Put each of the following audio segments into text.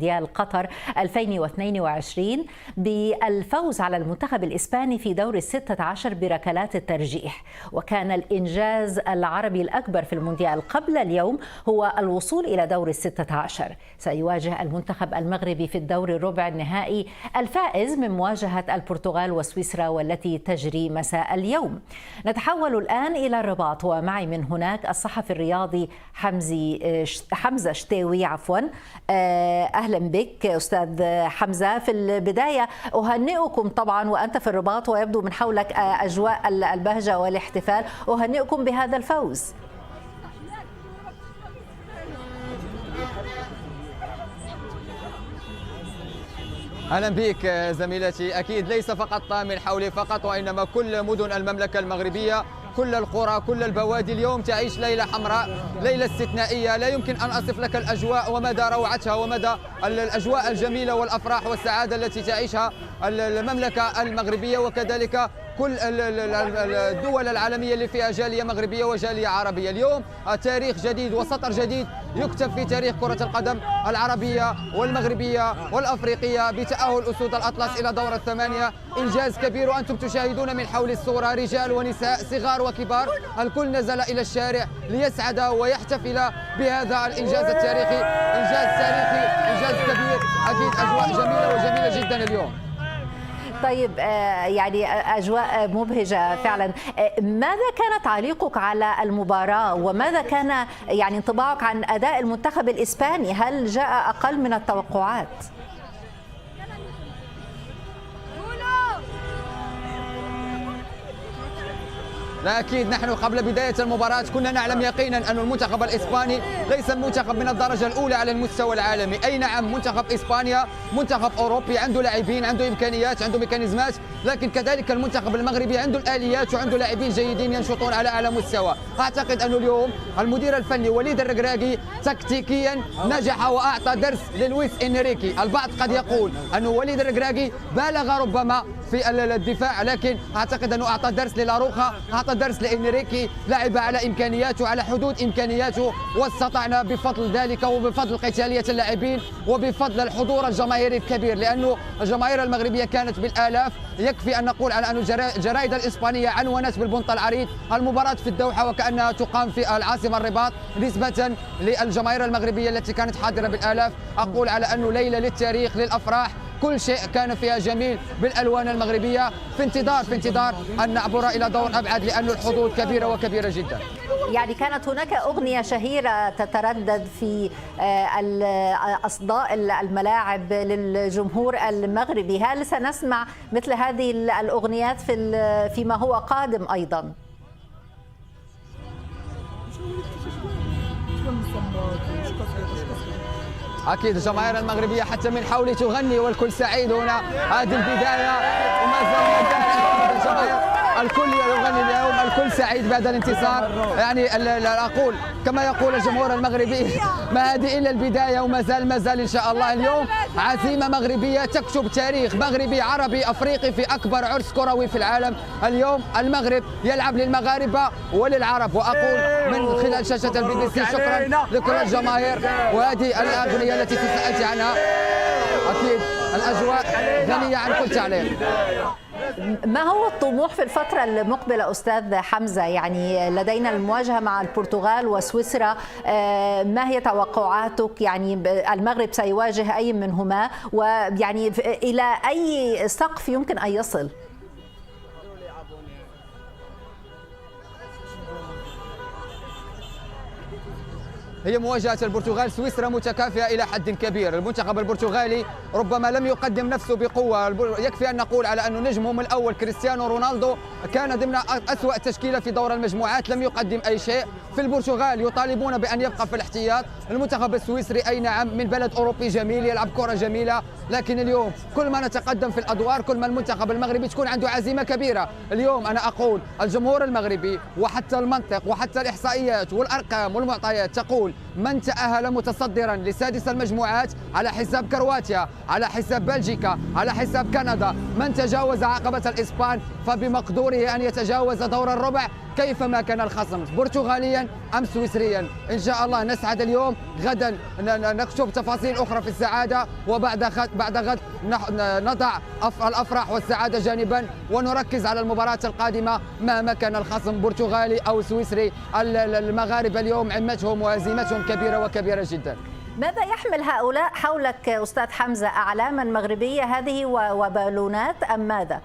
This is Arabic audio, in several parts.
مونديال قطر 2022 بالفوز على المنتخب الإسباني في دور ال16 بركلات الترجيح. وكان الإنجاز العربي الأكبر في المونديال قبل اليوم هو الوصول إلى دور ال16. سيواجه المنتخب المغربي في الدور الربع النهائي الفائز من مواجهة البرتغال وسويسرا والتي تجري مساء اليوم. نتحول الآن إلى الرباط ومعي من هناك الصحفي الرياضي حمزة شتاوي أهلا بك أستاذ حمزة. في البداية أهنئكم طبعا وأنت في الرباط ويبدو من حولك أجواء البهجة والاحتفال، أهنئكم بهذا الفوز. أهلا بك زميلتي. أكيد ليس فقط من حولي فقط وإنما كل مدن المملكة المغربية، كل القرى، كل البوادي اليوم تعيش ليلة حمراء، ليلة استثنائية لا يمكن أن أصف لك الأجواء ومدى روعتها ومدى الأجواء الجميلة والأفراح والسعادة التي تعيشها المملكة المغربية وكذلك كل الدول العالمية اللي فيها جالية مغربية وجالية عربية. اليوم تاريخ جديد وسطر جديد يكتب في تاريخ كرة القدم العربية والمغربية والأفريقية بتأهل أسود الأطلس إلى دور الثمانية. إنجاز كبير وأنتم تشاهدون من حول الصورة رجال ونساء صغار وكبار، الكل نزل إلى الشارع ليسعد ويحتفل بهذا الإنجاز التاريخي. إنجاز تاريخي، إنجاز كبير، أكيد أجواء جميلة وجميلة جدا اليوم. طيب يعني أجواء مبهجة فعلا. ماذا كان تعليقك على المباراة وماذا كان يعني انطباعك عن أداء المنتخب الإسباني؟ هل جاء أقل من التوقعات؟ لا أكيد نحن قبل بداية المباراة كنا نعلم يقينا أن المنتخب الإسباني ليس منتخب من الدرجة الأولى على المستوى العالمي. أي نعم، منتخب إسبانيا منتخب أوروبي عنده لاعبين، عنده إمكانيات، عنده ميكانيزمات، لكن كذلك المنتخب المغربي عنده الآليات وعنده لاعبين جيدين ينشطون على أعلى مستوى. أعتقد أنه اليوم المدير الفني وليد الركراكي تكتيكيا نجح وأعطى درس للويس إنريكي. البعض قد يقول أنه وليد الركراكي بالغ ربما في الدفاع، لكن أعتقد أنه أعطى درس للاروخا، أعطى درس لإنريكي، لعب على إمكانياته على حدود إمكانياته، واستطعنا بفضل ذلك وبفضل قتالية اللاعبين وبفضل الحضور الجماهيري الكبير، لأنه الجماهير المغربية كانت بالآلاف. يكفي أن نقول على أن الجرائد الإسبانية عنونت بالبنط العريض المباراة في الدوحة وكأنها تقام في العاصمة الرباط نسبة للجماهير المغربية التي كانت حاضرة بالآلاف. أقول على أنه ليلة للتاريخ للأفراح، كل شيء كان فيها جميل بالألوان المغربية. في انتظار أن نعبر إلى دور أبعد لأن الحظوظ كبيرة وكبيرة جدا. يعني كانت هناك أغنية شهيرة تتردد في أصداء الملاعب للجمهور المغربي، هل سنسمع مثل هذه الأغنيات فيما هو قادم أيضا؟ أكيد الجماهير المغربية حتى من حولي تغني والكل سعيد هنا. هذه البداية وما زال الكل يغني اليوم، الكل سعيد بهذا الانتصار. يعني أقول كما يقول الجمهور المغربي ما هذه إلا البداية وما زال إن شاء الله. اليوم عزيمة مغربية تكتب تاريخ مغربي عربي أفريقي في أكبر عرس كروي في العالم. اليوم المغرب يلعب للمغاربة وللعرب، وأقول من خلال شاشة الBBC شكرا لكل الجماهير. وهذه الأغنية التي سألت عنها أكيد الأجواء غنية عن كل تعليق. ما هو الطموح في الفترة المقبلة أستاذ حمزة؟ يعني لدينا المواجهة مع البرتغال وسويسرا، ما هي توقعاتك؟ يعني المغرب سيواجه أي منهما، ويعني إلى أي سقف يمكن أن يصل؟ هي مواجهة البرتغال سويسرا متكافئة إلى حد كبير. المنتخب البرتغالي ربما لم يقدم نفسه بقوة، يكفي أن نقول على أن نجمهم الأول كريستيانو رونالدو كان ضمن أسوأ تشكيلة في دور المجموعات، لم يقدم أي شيء. في البرتغال يطالبون بأن يبقى في الاحتياط. المنتخب السويسري أي نعم من بلد أوروبي جميل يلعب كرة جميلة، لكن اليوم كل ما نتقدم في الأدوار كل ما المنتخب المغربي تكون عنده عزيمة كبيرة. اليوم أنا أقول الجمهور المغربي وحتى المنطق وحتى الإحصائيات والأرقام والمعطيات تقول من تأهل متصدرا لسادس المجموعات على حساب كرواتيا، على حساب بلجيكا، على حساب كندا. من تجاوز عقبة الإسبان فبمقدوره أن يتجاوز دور الربع كيفما كان الخصم، برتغاليا أم سويسريا. إن شاء الله نسعد اليوم، غدا نكتب تفاصيل أخرى في السعادة، وبعد غد نضع الأفراح والسعادة جانبا ونركز على المباراة القادمة مهما كان الخصم برتغالي أو سويسري. المغاربة اليوم عمتهم وهزيمتهم كبيرة وكبيرة جدا. ماذا يحمل هؤلاء حولك أستاذ حمزة؟ أعلاما مغربية هذه وبالونات أم ماذا؟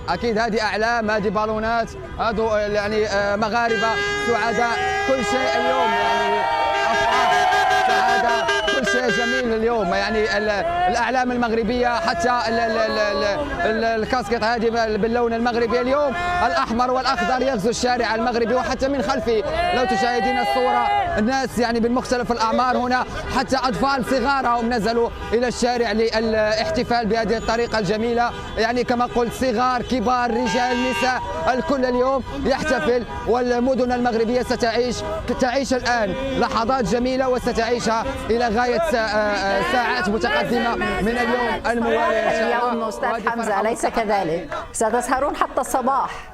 أكيد هذه أعلام، هذه بالونات، هذو يعني مغاربة سعداء، كل شيء اليوم يعني أفراح، سعادة، كل شيء جميل اليوم. يعني الأعلام المغربية، حتى الكاسكيت هذه باللون المغربي اليوم، الأحمر والأخضر يغزو الشارع المغربي. وحتى من خلفي لو تشاهدين الصورة، الناس يعني بمختلف الأعمار هنا، حتى أطفال صغارهم نزلوا إلى الشارع للاحتفال بهذه الطريقة الجميلة. يعني كما قلت صغار كبار رجال نساء الكل اليوم يحتفل، والمدن المغربية تعيش الآن لحظات جميلة وستعيشها إلى غاية ساعات متقدمة من اليوم الموالي. اليوم أستاذ حمزة أليس كذلك؟ ستسهرون حتى الصباح.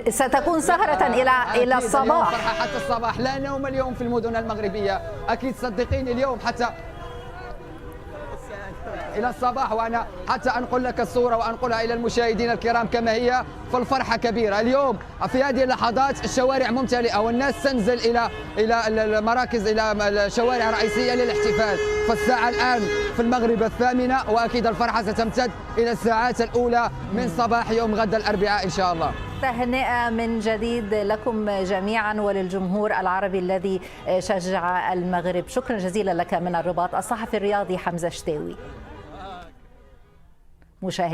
ستكون سهرة إلى الصباح، حتى الصباح، لا نوم اليوم في المدن المغربية. أكيد صدقيني اليوم حتى إلى الصباح. وأنا حتى أنقل لك الصورة وأنقلها إلى المشاهدين الكرام كما هي، فالفرحة كبيرة اليوم. في هذه اللحظات الشوارع ممتلئة والناس تنزل إلى المراكز، إلى الشوارع الرئيسية للاحتفال. فالساعة الآن في المغرب 8، وأكيد الفرحة ستمتد إلى الساعات الأولى من صباح يوم غد الأربعاء إن شاء الله. تهنئة من جديد لكم جميعا وللجمهور العربي الذي شجع المغرب. شكرا جزيلا لك من الرباط الصحفي الرياضي حمزة شتاوي. مشاهدي